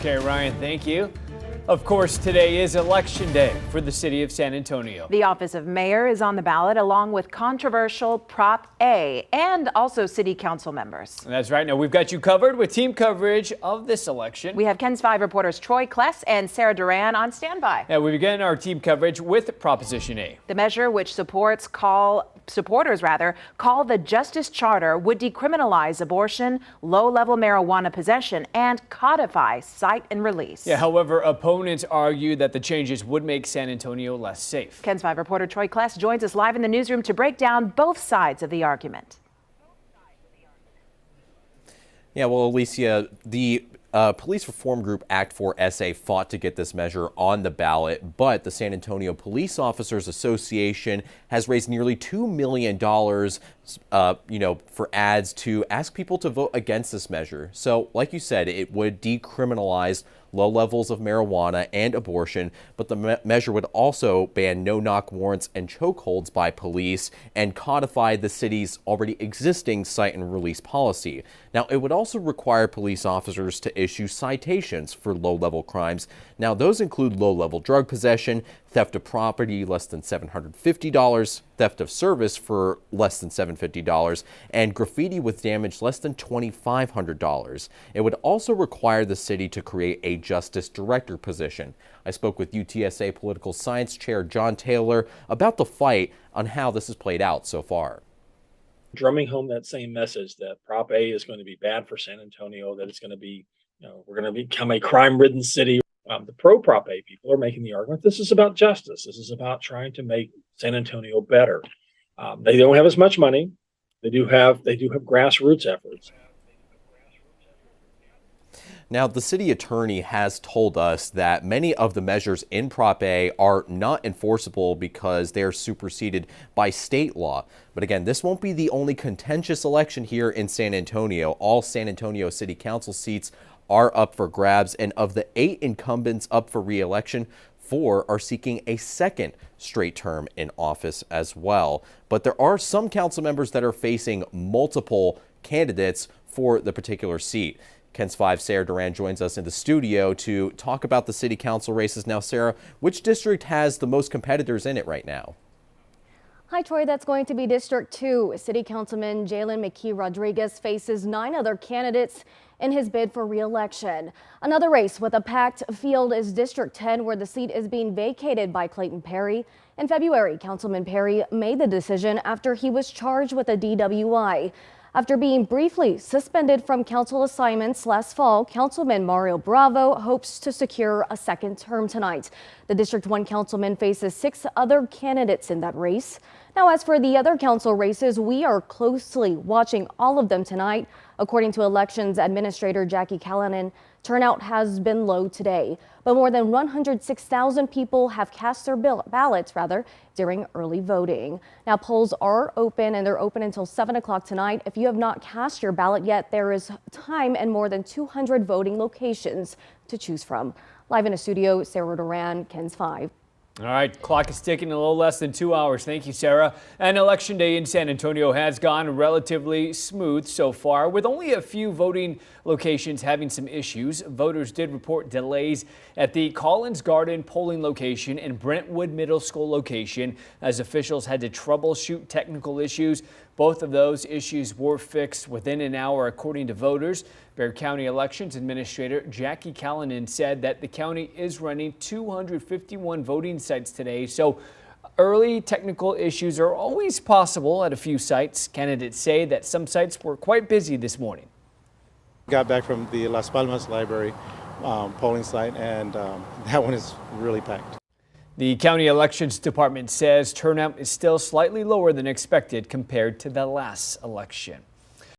Okay, Ryan, thank you. Of course, today is Election Day for the city of San Antonio. The office of mayor is on the ballot along with controversial Prop A and also city council members. That's right. Now we've got you covered with team coverage of this election. We have KENS 5 reporters Troy Kless and Sarah Duran on standby. Now we begin our team coverage with Proposition A. The measure, which supporters call the Justice Charter, would decriminalize abortion, low-level marijuana possession, and codify cite and release. Yeah, however, opponents argue that the changes would make San Antonio less safe. KENS 5 reporter Troy Kless joins us live in the newsroom to break down both sides of the argument. Yeah, well, Alicia, the Police Reform Group Act 4 SA fought to get this measure on the ballot, but the San Antonio Police Officers Association has raised nearly $2 million, for ads to ask people to vote against this measure. So, like you said, it would decriminalize low levels of marijuana and abortion, but the measure would also ban no-knock warrants and chokeholds by police and codify the city's already existing cite and release policy. Now, it would also require police officers to issue citations for low-level crimes. Now, those include low-level drug possession, theft of property less than $750, theft of service for less than $750, and graffiti with damage less than $2,500. It would also require the city to create a justice director position. I spoke with UTSA Political Science Chair John Taylor about the fight on how this has played out so far. Drumming home that same message that Prop A is going to be bad for San Antonio, that it's going to be, we're going to become a crime-ridden city. The pro-Prop A people are making the argument this is about justice. This is about trying to make San Antonio better. They don't have as much money. They do have grassroots efforts. Now, the city attorney has told us that many of the measures in Prop A are not enforceable because they're superseded by state law. But again, this won't be the only contentious election here in San Antonio. All San Antonio City Council seats are up for grabs, and of the 8 incumbents up for re-election, 4 are seeking a second straight term in office as well. But there are some council members that are facing multiple candidates for the particular seat. KENS 5 Sarah Duran joins us in the studio to talk about the city council races. Now, Sarah, which district has the most competitors in it right now? Hi, Troy. That's going to be District 2. City Councilman Jalen McKee Rodriguez faces 9 other candidates in his bid for re-election. Another race with a packed field is District 10, where the seat is being vacated by Clayton Perry. In February, Councilman Perry made the decision after he was charged with a DWI. After being briefly suspended from council assignments last fall, Councilman Mario Bravo hopes to secure a second term tonight. The District 1 councilman faces 6 other candidates in that race. Now, as for the other council races, we are closely watching all of them tonight. According to Elections Administrator Jackie Callanan, turnout has been low today, but more than 106,000 people have cast their ballots during early voting. Now, polls are open, and they're open until 7 o'clock tonight. If you have not cast your ballot yet, there is time and more than 200 voting locations to choose from. Live in a studio, Sarah Duran, KENS 5. All right, clock is ticking a little less than 2 hours. Thank you, Sarah. And Election Day in San Antonio has gone relatively smooth so far, with only a few voting locations having some issues. Voters did report delays at the Collins Garden polling location and Brentwood Middle School location as officials had to troubleshoot technical issues. Both of those issues were fixed within an hour, according to voters. Bexar County Elections Administrator Jackie Callanan said that the county is running 251 voting sites today, so early technical issues are always possible at a few sites. Candidates say that some sites were quite busy this morning. Got back from the Las Palmas Library polling site, and that one is really packed. The County Elections Department says turnout is still slightly lower than expected compared to the last election.